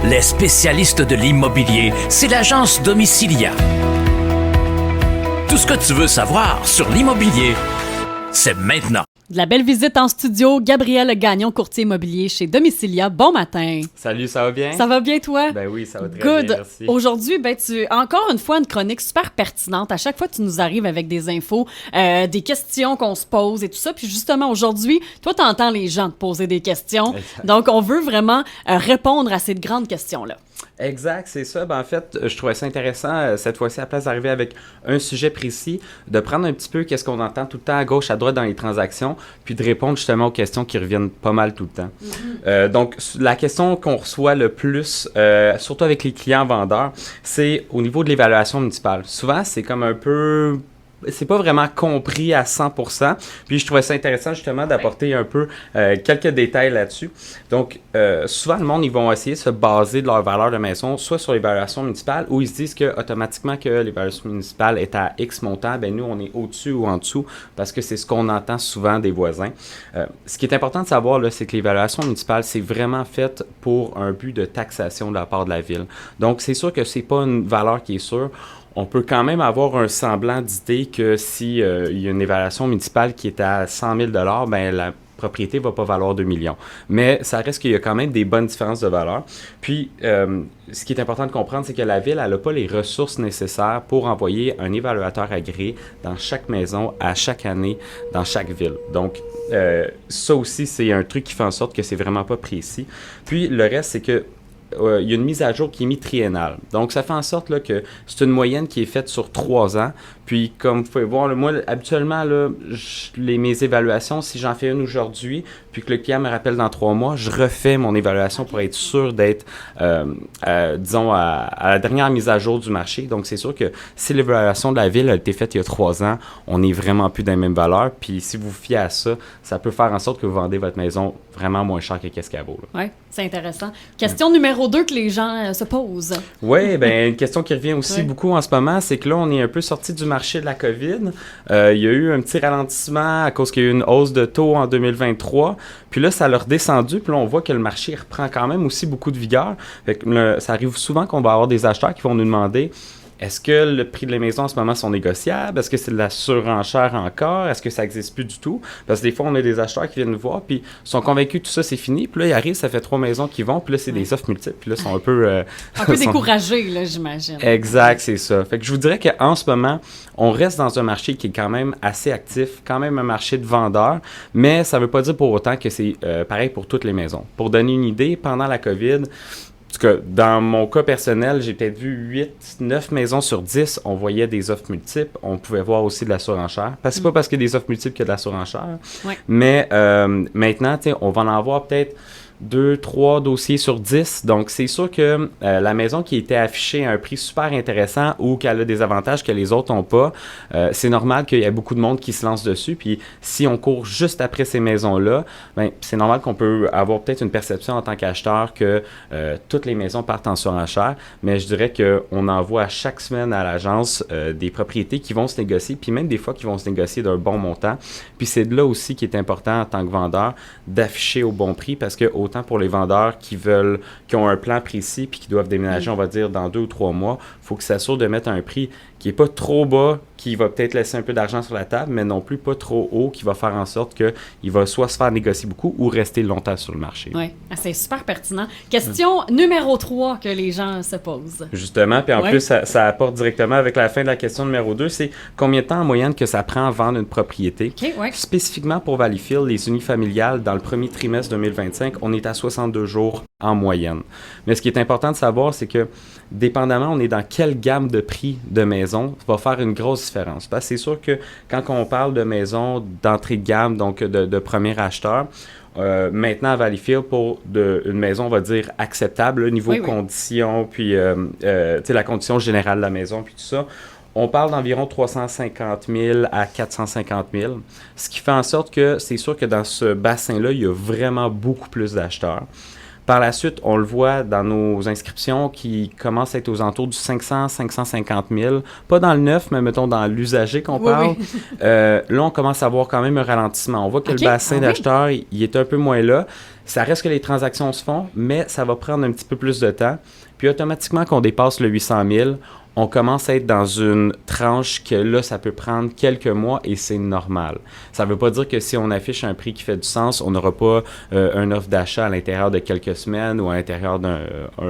Les spécialistes de l'immobilier, c'est l'agence Domicilia. Tout ce que tu veux savoir sur l'immobilier, c'est maintenant. De la belle visite en studio, Gabriel Gagnon, courtier immobilier chez Domicilia. Bon matin. Salut, ça va bien? Ça va bien, toi? Ben oui, ça va très Good. bien, merci. Aujourd'hui, tu as encore une fois une chronique super pertinente. À chaque fois, tu nous arrives avec des infos, des questions qu'on se pose et tout ça. Puis justement, aujourd'hui, toi, tu entends les gens te poser des questions. Exact. Donc, on veut vraiment répondre à ces grandes questions-là. Exact, c'est ça. Ben, en fait, je trouvais ça intéressant, cette fois-ci, à la place d'arriver avec un sujet précis, de prendre un petit peu qu'est-ce qu'on entend tout le temps à gauche, à droite dans les transactions, puis de répondre justement aux questions qui reviennent pas mal tout le temps. Donc, la question qu'on reçoit le plus, surtout avec les clients vendeurs, c'est au niveau de l'évaluation municipale. Souvent, c'est comme un peu... C'est pas vraiment compris à 100%. Puis je trouvais ça intéressant justement d'apporter un peu quelques détails là-dessus. Donc, souvent, le monde, ils vont essayer de se baser de leur valeur de maison, soit sur l'évaluation municipale, ou ils se disent que automatiquement que l'évaluation municipale est à X montant, ben nous, on est au-dessus ou en dessous, parce que c'est ce qu'on entend souvent des voisins. Ce qui est important de savoir, là, c'est que l'évaluation municipale, c'est vraiment fait pour un but de taxation de la part de la ville. Donc, c'est sûr que c'est pas une valeur qui est sûre. On peut quand même avoir un semblant d'idée que si il y a une évaluation municipale qui est à 100 000 $, ben la propriété ne va pas valoir 2 millions. Mais ça reste qu'il y a quand même des bonnes différences de valeur. Puis, ce qui est important de comprendre, c'est que la ville, elle n'a pas les ressources nécessaires pour envoyer un évaluateur agréé dans chaque maison, à chaque année, dans chaque ville. Donc, ça aussi, c'est un truc qui fait en sorte que c'est vraiment pas précis. Puis, le reste, c'est que il y a une mise à jour qui est mi-triennale. Donc, ça fait en sorte là, que c'est une moyenne qui est faite sur 3 ans. Puis, comme vous pouvez voir, là, moi, habituellement, là, mes évaluations, si j'en fais une aujourd'hui, puis que le client me rappelle dans 3 mois, je refais mon évaluation pour être sûr d'être, disons, à la dernière mise à jour du marché. Donc, c'est sûr que si l'évaluation de la ville a été faite il y a 3 ans, on n'est vraiment plus dans les mêmes valeurs. Puis, si vous vous fiez à ça, ça peut faire en sorte que vous vendez votre maison vraiment moins cher que qu'est-ce qu'elle vaut. Oui, c'est intéressant. Question numéro 2 que les gens se posent. Oui, bien, une question qui revient aussi beaucoup en ce moment, c'est que là, on est un peu sorti du marché de la COVID. Il y a eu un petit ralentissement à cause qu'il y a eu une hausse de taux en 2023. Puis là, ça l'a redescendu. Puis là, on voit que le marché reprend quand même aussi beaucoup de vigueur. Fait que, ça arrive souvent qu'on va avoir des acheteurs qui vont nous demander: est-ce que le prix de la maison en ce moment sont négociables? Est-ce que c'est de la surenchère encore? Est-ce que ça n'existe plus du tout? Parce que des fois, on a des acheteurs qui viennent nous voir puis sont convaincus que tout ça, c'est fini. Puis là, ils arrivent, ça fait 3 maisons qui vont. Puis là, c'est des offres multiples. Puis là, ils sont un peu... un peu découragés, là, j'imagine. Exact, c'est ça. Fait que je vous dirais qu'en ce moment, on reste dans un marché qui est quand même assez actif, quand même un marché de vendeurs, mais ça ne veut pas dire pour autant que c'est pareil pour toutes les maisons. Pour donner une idée, pendant la COVID... En tout cas, dans mon cas personnel, j'ai peut-être vu 8-9 maisons sur 10, on voyait des offres multiples. On pouvait voir aussi de la surenchère. Parce que c'est pas parce qu'il y a des offres multiples qu'il y a de la surenchère. Ouais. Mais maintenant, on va en avoir peut-être 2-3 dossiers sur 10. Donc, c'est sûr que la maison qui était affichée à un prix super intéressant ou qu'elle a des avantages que les autres n'ont pas, c'est normal qu'il y ait beaucoup de monde qui se lance dessus. Puis, si on court juste après ces maisons-là, ben, c'est normal qu'on peut avoir peut-être une perception en tant qu'acheteur que toutes les maisons partent en surenchère. Mais je dirais qu'on envoie chaque semaine à l'agence des propriétés qui vont se négocier, puis même des fois qui vont se négocier d'un bon montant. Puis, c'est de là aussi qu'il est important en tant que vendeur d'afficher au bon prix parce que autant pour les vendeurs qui ont un plan précis puis qui doivent déménager, on va dire, dans 2 ou 3 mois, il faut qu'ils s'assurent de mettre un prix qui n'est pas trop bas, qui va peut-être laisser un peu d'argent sur la table, mais non plus pas trop haut, qui va faire en sorte qu'il va soit se faire négocier beaucoup ou rester longtemps sur le marché. Oui, c'est super pertinent. Question numéro 3 que les gens se posent. Justement, puis en plus, ça apporte directement avec la fin de la question numéro 2, c'est combien de temps en moyenne que ça prend à vendre une propriété? Okay, Spécifiquement pour Valleyfield, les unifamiliales, dans le premier trimestre 2025, on est à 62 jours en moyenne. Mais ce qui est important de savoir, c'est que dépendamment, on est dans quelle gamme de prix de maison, va faire une grosse différence. Parce que c'est sûr que quand on parle de maison d'entrée de gamme, donc de premier acheteur, maintenant à Valleyfield, pour une maison, on va dire, acceptable, niveau conditions, puis la condition générale de la maison, puis tout ça, on parle d'environ 350 000 à 450 000, ce qui fait en sorte que c'est sûr que dans ce bassin-là, il y a vraiment beaucoup plus d'acheteurs. Par la suite, on le voit dans nos inscriptions qui commencent à être aux alentours du 500-550 000. Pas dans le neuf, mais mettons dans l'usager qu'on parle. Là, on commence à voir quand même un ralentissement. On voit que le bassin d'acheteurs, il est un peu moins là. Ça reste que les transactions se font, mais ça va prendre un petit peu plus de temps. Puis automatiquement, qu'on dépasse le 800 000, on commence à être dans une tranche que là, ça peut prendre quelques mois et c'est normal. Ça ne veut pas dire que si on affiche un prix qui fait du sens, on n'aura pas une offre d'achat à l'intérieur de quelques semaines ou à l'intérieur d'un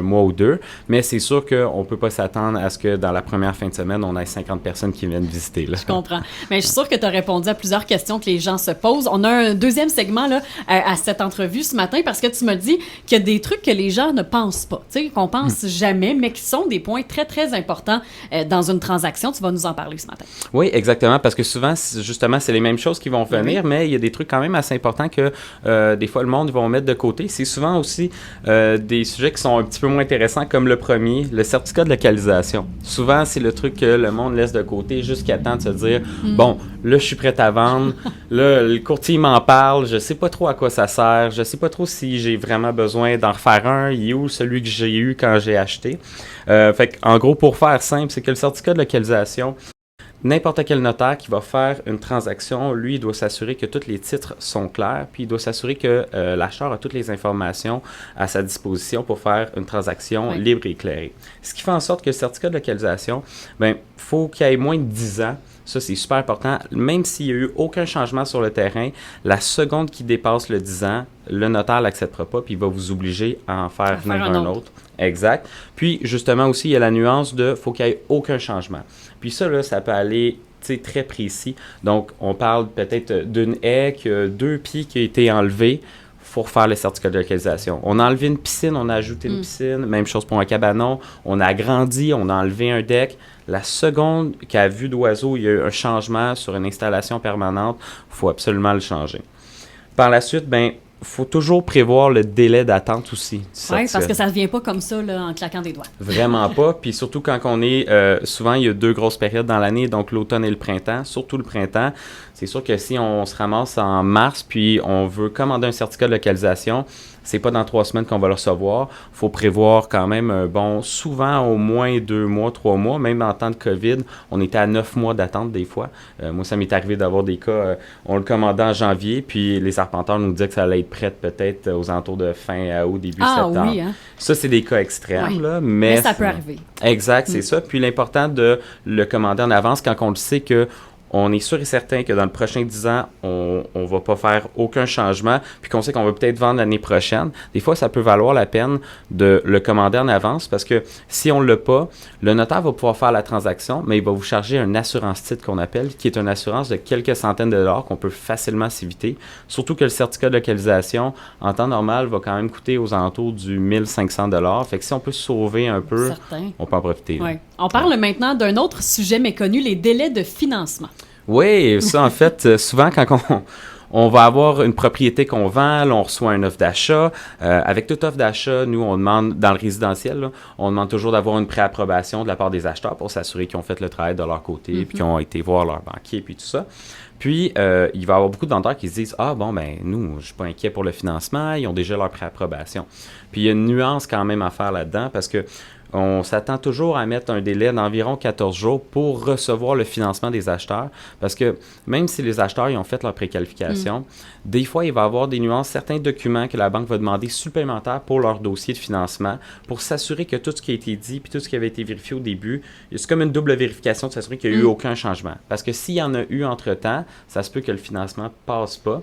mois ou deux, mais c'est sûr qu'on ne peut pas s'attendre à ce que dans la première fin de semaine, on ait 50 personnes qui viennent visiter. Là. Je comprends. Mais je suis sûre que tu as répondu à plusieurs questions que les gens se posent. On a un deuxième segment là, à cette entrevue ce matin parce que tu m'as dit qu'il y a des trucs que les gens ne pensent pas, qu'on pense jamais, mais qui sont des points très, très importants dans une transaction. Tu vas nous en parler ce matin. Oui, exactement, parce que souvent, justement, c'est les mêmes choses qui vont venir, mais il y a des trucs quand même assez importants que des fois, le monde va mettre de côté. C'est souvent aussi des sujets qui sont un petit peu moins intéressants, comme le premier, le certificat de localisation. Souvent, c'est le truc que le monde laisse de côté jusqu'à temps de se dire, bon, là, je suis prêt à vendre, là, le courtier m'en parle, je sais pas trop à quoi ça sert, je sais pas trop si j'ai vraiment besoin d'en refaire un, il est où celui que j'ai eu quand j'ai acheté. Fait en gros, pour faire simple, c'est que le certificat de localisation, n'importe quel notaire qui va faire une transaction, lui, il doit s'assurer que tous les titres sont clairs, puis il doit s'assurer que l'acheteur a toutes les informations à sa disposition pour faire une transaction libre et éclairée. Ce qui fait en sorte que le certificat de localisation, il faut qu'il y ait moins de 10 ans. Ça, c'est super important. Même s'il n'y a eu aucun changement sur le terrain, la seconde qui dépasse le 10 ans, le notaire ne l'acceptera pas, puis il va vous obliger à en faire venir un autre. Exact. Puis, justement, aussi, il y a la nuance de faut qu'il n'y ait aucun changement. Puis ça, là, ça peut aller très précis. Donc, on parle peut-être d'une haie qui a 2 pieds qui a été enlevés pour faire le certificat de localisation. On a enlevé une piscine, on a ajouté une piscine. Même chose pour un cabanon. On a agrandi, on a enlevé un deck. La seconde qu'à vue d'oiseau, il y a eu un changement sur une installation permanente, il faut absolument le changer. Par la suite, il faut toujours prévoir le délai d'attente aussi. Oui, parce que ça ne vient pas comme ça là, en claquant des doigts. Vraiment pas. Puis surtout quand on est... souvent, il y a 2 grosses périodes dans l'année, donc l'automne et le printemps. Surtout le printemps. C'est sûr que si on se ramasse en mars, puis on veut commander un certificat de localisation, c'est pas dans 3 semaines qu'on va le recevoir. Il faut prévoir quand même, souvent au moins 2 mois, 3 mois. Même en temps de COVID, on était à 9 mois d'attente des fois. Moi, ça m'est arrivé d'avoir des cas, on le commandait en janvier, puis les arpenteurs nous disaient que ça allait être prêt peut-être aux alentours de fin août, début septembre. Oui, hein? Ça, c'est des cas extrêmes, là, mais ça peut arriver. Exact, c'est ça. Puis l'important de le commander en avance quand on le sait que on est sûr et certain que dans le prochain 10 ans, on ne va pas faire aucun changement, puis qu'on sait qu'on va peut-être vendre l'année prochaine. Des fois, ça peut valoir la peine de le commander en avance parce que si on ne l'a pas, le notaire va pouvoir faire la transaction, mais il va vous charger un assurance-titre qu'on appelle, qui est une assurance de quelques centaines de dollars qu'on peut facilement s'éviter. Surtout que le certificat de localisation, en temps normal, va quand même coûter aux alentours du 1500 dollars. Fait que si on peut se sauver un peu, on peut en profiter. Oui. On parle maintenant d'un autre sujet méconnu, les délais de financement. Oui, ça, en fait, souvent, quand on va avoir une propriété qu'on vend, là, on reçoit une offre d'achat. Avec toute offre d'achat, nous, on demande, dans le résidentiel, là, on demande toujours d'avoir une préapprobation de la part des acheteurs pour s'assurer qu'ils ont fait le travail de leur côté, puis qu'ils ont été voir leur banquier, puis tout ça. Puis, il va y avoir beaucoup de vendeurs qui se disent « Ah, bon, nous, je ne suis pas inquiet pour le financement, ils ont déjà leur préapprobation. » Puis, il y a une nuance quand même à faire là-dedans parce que on s'attend toujours à mettre un délai d'environ 14 jours pour recevoir le financement des acheteurs parce que même si les acheteurs ils ont fait leur préqualification, des fois, il va y avoir des nuances, certains documents que la banque va demander supplémentaires pour leur dossier de financement pour s'assurer que tout ce qui a été dit puis tout ce qui avait été vérifié au début, c'est comme une double vérification de s'assurer qu'il n'y a eu aucun changement. Parce que s'il y en a eu entre-temps, ça se peut que le financement ne passe pas.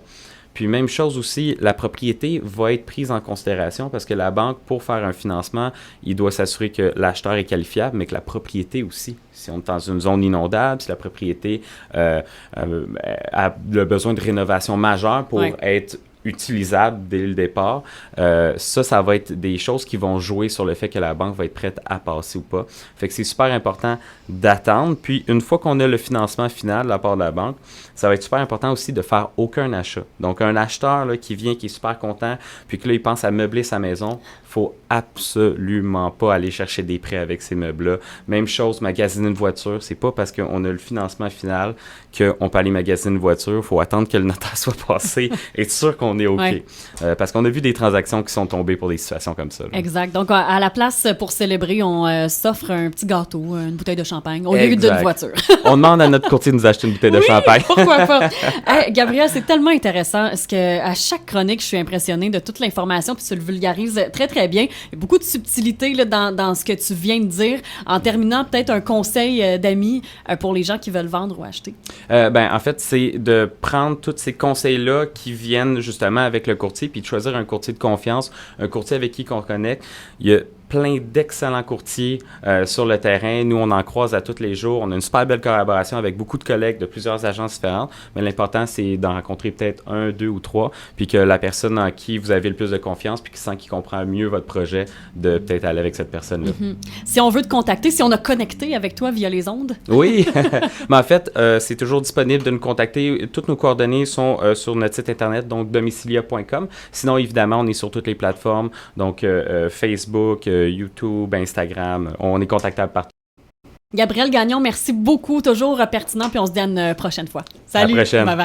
Puis même chose aussi, la propriété va être prise en considération parce que la banque, pour faire un financement, il doit s'assurer que l'acheteur est qualifiable, mais que la propriété aussi. Si on est dans une zone inondable, si la propriété a le besoin de rénovation majeure pour être utilisable dès le départ, ça va être des choses qui vont jouer sur le fait que la banque va être prête à passer ou pas. Fait que c'est super important d'attendre. Puis, une fois qu'on a le financement final de la part de la banque, ça va être super important aussi de faire aucun achat. Donc, un acheteur là, qui vient, qui est super content, puis que là, il pense à meubler sa maison, il faut absolument pas aller chercher des prêts avec ces meubles-là. Même chose, magasiner une voiture, c'est pas parce qu'on a le financement final qu'on peut aller magasiner une voiture. Il faut attendre que le notaire soit passé et être sûr qu'on est OK. Ouais. Parce qu'on a vu des transactions qui sont tombées pour des situations comme ça. Là. Exact. Donc, à la place, pour célébrer, on s'offre un petit gâteau, une bouteille de champagne, au lieu Exact. d'une voiture. On demande à notre courtier de nous acheter une bouteille de Oui, champagne. Pourquoi pas? Hey, Gabriel, c'est tellement intéressant parce que à chaque chronique, je suis impressionnée de toute l'information puis tu le vulgarises très, très bien. Il y a beaucoup de subtilité là, dans ce que tu viens de dire. En terminant, peut-être un conseil d'amis pour les gens qui veulent vendre ou acheter. En fait, c'est de prendre tous ces conseils-là qui viennent justement avec le courtier puis de choisir un courtier de confiance, un courtier avec qui on connecte. Il y a plein d'excellents courtiers sur le terrain. Nous, on en croise à tous les jours. On a une super belle collaboration avec beaucoup de collègues de plusieurs agences différentes. Mais l'important, c'est d'en rencontrer peut-être 1, 2 ou 3, puis que la personne en qui vous avez le plus de confiance, puis qui sent qu'il comprend mieux votre projet, de peut-être aller avec cette personne-là. Mm-hmm. Si on veut te contacter, si on a connecté avec toi via les ondes? Oui, mais en fait, c'est toujours disponible de nous contacter. Toutes nos coordonnées sont sur notre site internet, donc domicilia.com. Sinon, évidemment, on est sur toutes les plateformes, donc Facebook, YouTube, Instagram. On est contactable partout. Gabriel Gagnon, merci beaucoup. Toujours pertinent, puis on se dit à une prochaine fois. Salut! À la prochaine. Bye bye.